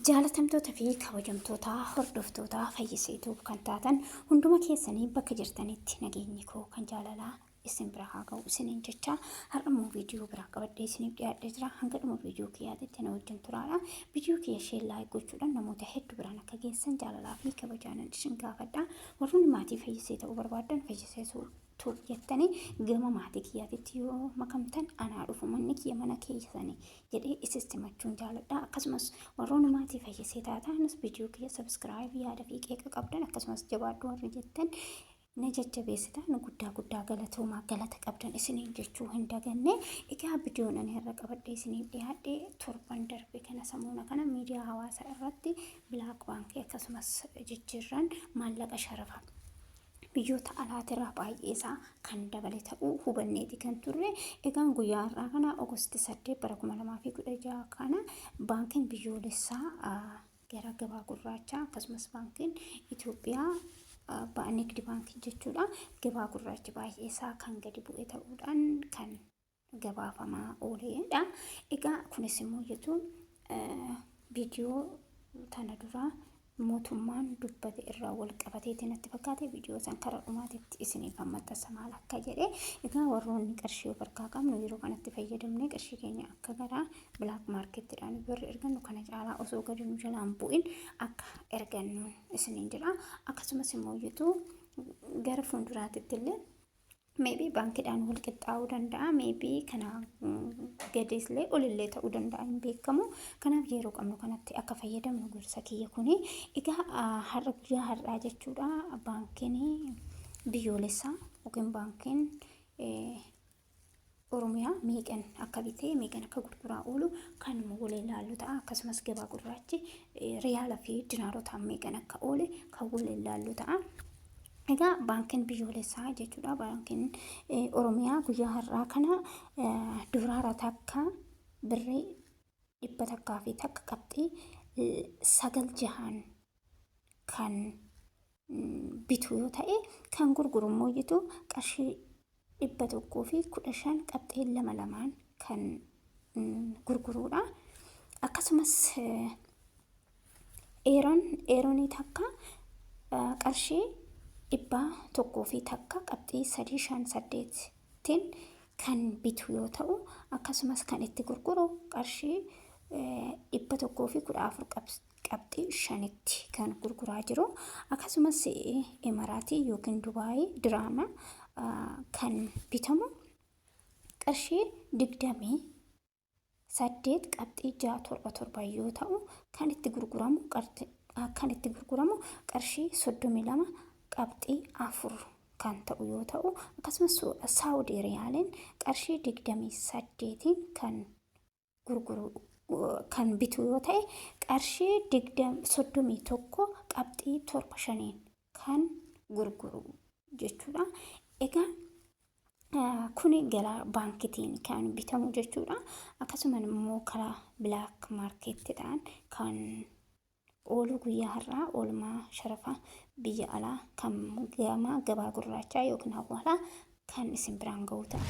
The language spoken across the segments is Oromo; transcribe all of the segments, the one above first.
Jaalatamtoota fi kabajamtoota hordoftoota Fayyisee YouTube kan taatan hunduma keessanii bakka jirtanitti nageenyi koo kan jaalalaa isin bira haa ga'u isiniin jecha har'ammoo viidiyoo biraa qabadhee isiniif dhiyaadhee jira. Hanga dhuma viidiyoo kiyyaatitti na wajjin turaadha. Viidiyoo kiyya ishee laayik gochuudhaan namoota hedduu biraan akka geessan jaalalaa fi kabajaan isin gaafadha. Warroonni maatii Fayyisee ta'uu barbaadan Fayyisee tuub jettanii gama maatii kiyyaatitti yoo makamtan anaa dhufu manni kiyya mana keessanii jedhee isistimachuun jaaladha. Akkasumas warroonni maatii Fayyisee taatanis viidiyoo kiyya sabskiraayib yaada fi qeeqa qabdan akkasumas jabaadhu warri jettan na jajjabeessitan guddaa galatoomaa galata qabdan isiniin jechuu hin daganne. Egaa viidiyoon ani irra qabadhee isiniif dhiyaadhe torban darbe kana samuuna kana miidiyaa hawaasaa irratti bilaak baankii akkasumas jijjiirran maallaqa sharafa biyyoota alaatirraa baay'ee isaa kan dabale ta'uu hubanneeti kan turre. Egaan guyyaa har'aa kana Ogosti 8 bara 2016 kana baankiin biyyoolessaa gara gabaa gurraachaa akkasumas baankiin Itoophiyaa nigdi baankii jechuudha gabaa gurraachi baay'ee isaa kan gadi bu'e ta'uudhaan kan gabaafamaa ooledha. Egaa kunis immoo jechuun viidiyoo tana duraa mootummaan dubbate irraa wal qabateetiin natti fakkaate viidiyoo san karaa dhumaatitti isiniif maxxansa maal akka jedhe. Egaa warroonni qarshii of harkaa qabnu yeroo kanatti fayyadamnee qarshii keenya akka gara bilaak maarkettiidhaan birri ergannu kana caalaa osoo gadi nu jalaan bu'in akka ergannu isiniin jedha. Akkasumas immoo jechuun gara fuulduraatitti illee maybe baankiidhaan wal qixxaa'uu danda'a, maybe kana gadislee olillee ta'uu danda'a hin beekamu. Kanaaf yeroo qabnu kanatti akka fayyadamnu gorsa kiyya kuni. Egaa har'a guyyaa har'aa jechuudha baankiin biyyoolessaa yookiin baankiin Oromiyaa meeqan akka bitee meeqan akka gurguraa oolu kan waliin ilaallu ta'a. Akkasumas gabaa gurraachi riyaalaa fi dinaarotaan meeqan akka oole kan waliin ilaallu ta'a. Egaa baankiin biyyoolessaa jechuudha baankiin Oromiyaa guyyaa har'aa kana duraara takka birrii 100 fi takka qabxii 9.6 kan bitu yoo ta'e kan gurguru immoo jitu qarshii 100 fi 15 qabxii 2 kan gurguruudha. Akkasumas eeroonii takka qarshii 100 fi takka qabxii 358 kan bitu yoo ta'u akkasumas kan itti gurguru qarshii 100 fi 14 qabxii 5tti kan gurguraa jiru. Akkasumas Imaraatii yookiin Dubaayii diraama kan bitamu qarshii 28 qabxii 677 yoo ta'u kan itti gurguramu qarshii 32 qabxii 4 kan ta'u yoo ta'u akkasumas Saawudii riyaaliin qarshii 28 kan gurguru kan bitu yoo ta'e qarshii 31 qabxii 75 kan gurguru jechuudha. Egaa kuni gara baankitiin kan bitamu jechuudha. Akkasumas immoo karaa bilaak maarkettiidhaan kan oolu guyyaa har'aa oolmaa sharafa biyya alaa kan gama gabaa gurraachaa yookiin hawaalaa kan isin biraan ga'u ta'a.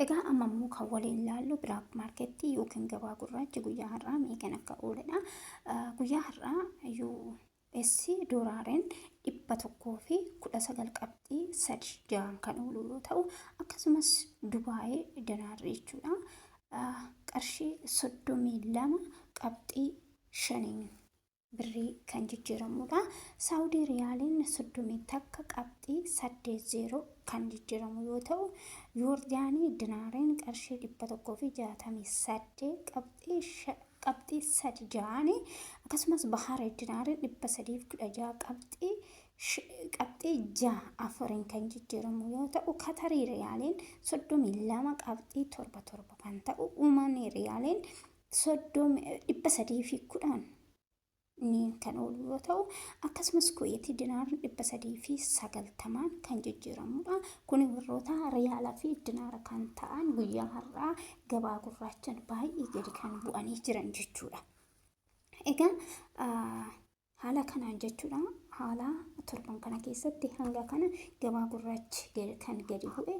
Egaa amma immoo kan waliin ilaallu bilaak maarkettii yookiin gabaa gurraachi guyyaa har'aa meeqan akka ooledha. Guyyaa har'aa US doolaariin 100 fi 19 qabxii 3 kan oolu yoo ta'u akkasumas Dubaayii dinaarri jechuudha qarshii 32 qabxii 5 birrii kan jijjiiramudha. Saawudii riyaaliin 31 qabxii 80 kan jijjiiramu yoo ta'u Yoordaanii dinaariin qarshii 100 fi 68 qabxii 3 akkasumas Bahareet dinaariin 316 qabxii 6 kan jijjiiramu yoo ta'u Katarii riyaaliin 32 qabxii 77 kan ta'u Umaanii riyaaliin 310 kan oolu yoo ta'u akkasumas Kuweetii dinaariin 390 kan jijjiiramudha. Kuni warroota riyaalaa fi dinaara kan ta'an guyyaa har'aa gabaa gurraachaan baay'ee gadi kan bu'anii jiran jechuudha. Egaa haala kanaan jechuudha haala torban kana keessatti hanga kana gabaa gurraachi kan gadi bu'e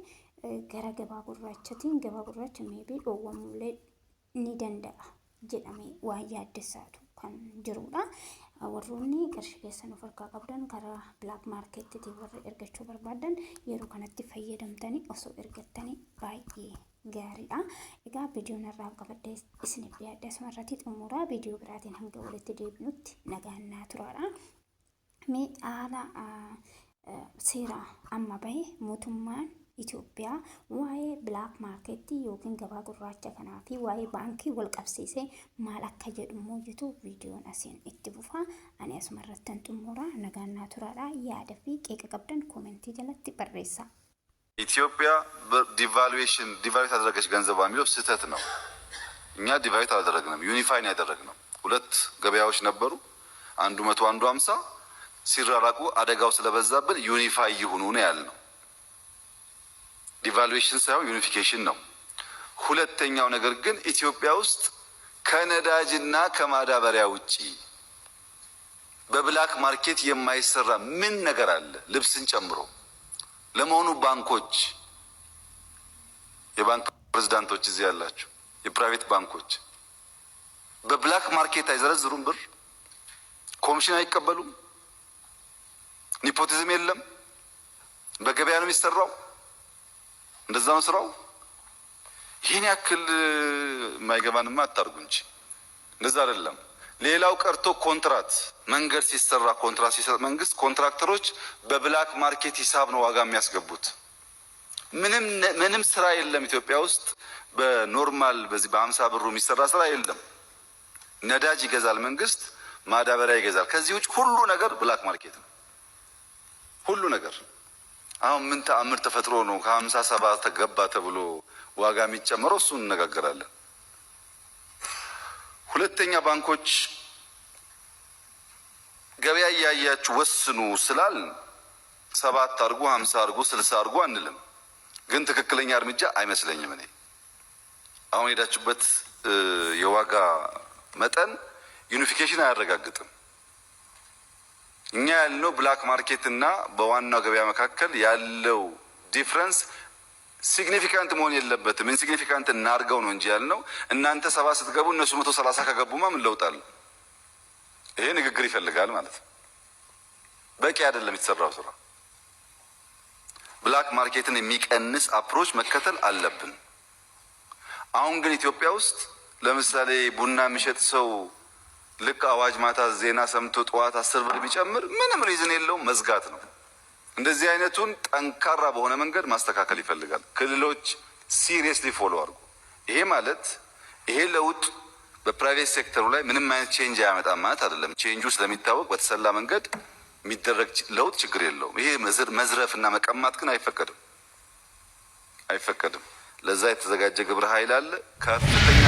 gara gabaa gurraachatiin gabaa gurraacha meebii dhoowwamuullee ni danda'a jedhamee waan yaaddessaatu kan jirudha. warroonni qarshii keessan of harkaa qabdan karaa black marketitti warra ergachuu barbaadan yeroo kanatti fayyadamtanii osoo ergattanii baay'ee gaariidha. egaa viidiyoon irraa qabadde isiniif dhiyaadde asumarratti xumuraa viidiyoo biraatiin hanga walitti deebinutti nagaan turaadha. mee haala seera amma bahe mootummaan Itoophiyaa waa'ee black market yookiin gabaa gurraacha kanaa fi waa'ee baankii wal qabsiisee maal akka jedhu moojitu viidiyoon asiin itti bufa. ani asumarratti xumuraa nagaan turaadha. yaada fi qeeqa qabdan ኮሜንት jalatti barreessa. ኢትዮጵያ ዲቫሉዌት አደረገች ገንዘቧ የሚለው ስህተት ነው። እኛ ዲቫሉዌት አላደረግንም፣ ዩኒፋይ ነው ያደረግነው። ሁለት ገበያዎች ነበሩ፣ አንዱ 100 አንዱ 50 ሲራራቁ አደጋው ስለበዛብን ዩኒፋይ ይሁኑ ነው ያልነው። ዲቫሉዌሽን ሳይሆን ዩኒፊኬሽን ነው። ሁለተኛው ነገር ግን ኢትዮጵያ ውስጥ ከነዳጅና ከማዳበሪያ ውጪ በብላክ ማርኬት የማይሰራ ምን ነገር አለ? ልብስን ጨምሮ። ለመሆኑ ባንኮች፣ የባንክ ፕሬዝዳንቶች እዚህ ያላችሁ የፕራይቬት ባንኮች በብላክ ማርኬት አይዘረዝሩም? ብር ኮሚሽን አይቀበሉም? ኒፖቲዝም የለም? በገበያ ነው የሚሰራው? እንደዛ ነው ስራው። ይሄን ያክል የማይገባንማ አታርጉ እንጂ እንደዛ አይደለም። ሌላው ቀርቶ ኮንትራት መንገድ ሲሰራ ኮንትራት ሲሰጥ መንግስት ኮንትራክተሮች በብላክ ማርኬት ሂሳብ ነው ዋጋ የሚያስገቡት። ምንም ስራ የለም ኢትዮጵያ ውስጥ በኖርማል በዚህ በ50 ብሩ የሚሰራ ስራ የለም። ነዳጅ ይገዛል መንግስት፣ ማዳበሪያ ይገዛል። ከዚህ ውጭ ሁሉ ነገር ብላክ ማርኬት ነው ሁሉ ነገር። አሁን ምን ተአምር ተፈጥሮ ነው ከ57 ተገባ ተብሎ ዋጋ የሚጨመረው? እሱን እንነጋገራለን። ሁለተኛ ባንኮች ገበያ ያያችሁ ወስኑ ስላል 7 አርጉ 50 አርጉ 60 አርጉ አንልም፣ ግን ትክክለኛ እርምጃ አይመስለኝም። እኔ አሁን ሄዳችሁበት የዋጋ መጠን ዩኒፊኬሽን አያረጋግጥም። እኛ ያልነው ብላክ ማርኬት እና በዋናው ገበያ መካከል ያለው ዲፍረንስ ሲግኒፊካንት መሆን የለበትም። ኢንሲግኒፊካንት እናርገው ነው እንጂ ያልነው እናንተ 70 ስትገቡ እነሱ 130 ከገቡማ ምን ለውጣል? ይሄ ንግግር ይፈልጋል ማለት ነው። በቂ አይደለም የተሰራው ስራ። ብላክ ማርኬትን የሚቀንስ አፕሮች መከተል አለብን። አሁን ግን ኢትዮጵያ ውስጥ ለምሳሌ ቡና የሚሸጥ ሰው ልክ አዋጅ ማታ ዜና ሰምቶ ጠዋት 10 ብር ቢጨምር ምንም ሪዝን የለውም፣ መዝጋት ነው። እንደዚህ አይነቱን ጠንካራ በሆነ መንገድ ማስተካከል ይፈልጋል። ክልሎች ሲሪየስሊ ፎሎ አድርጉ። ይሄ ማለት ይሄ ለውጥ በፕራይቬት ሴክተሩ ላይ ምንም አይነት ቼንጅ አያመጣም ማለት አይደለም። ቼንጁ ስለሚታወቅ በተሰላ መንገድ የሚደረግ ለውጥ ችግር የለውም። ይሄ መዝረፍና መቀማት ግን አይፈቀድም። ለዛ የተዘጋጀ ግብረ ኃይል አለ ከፍተኛ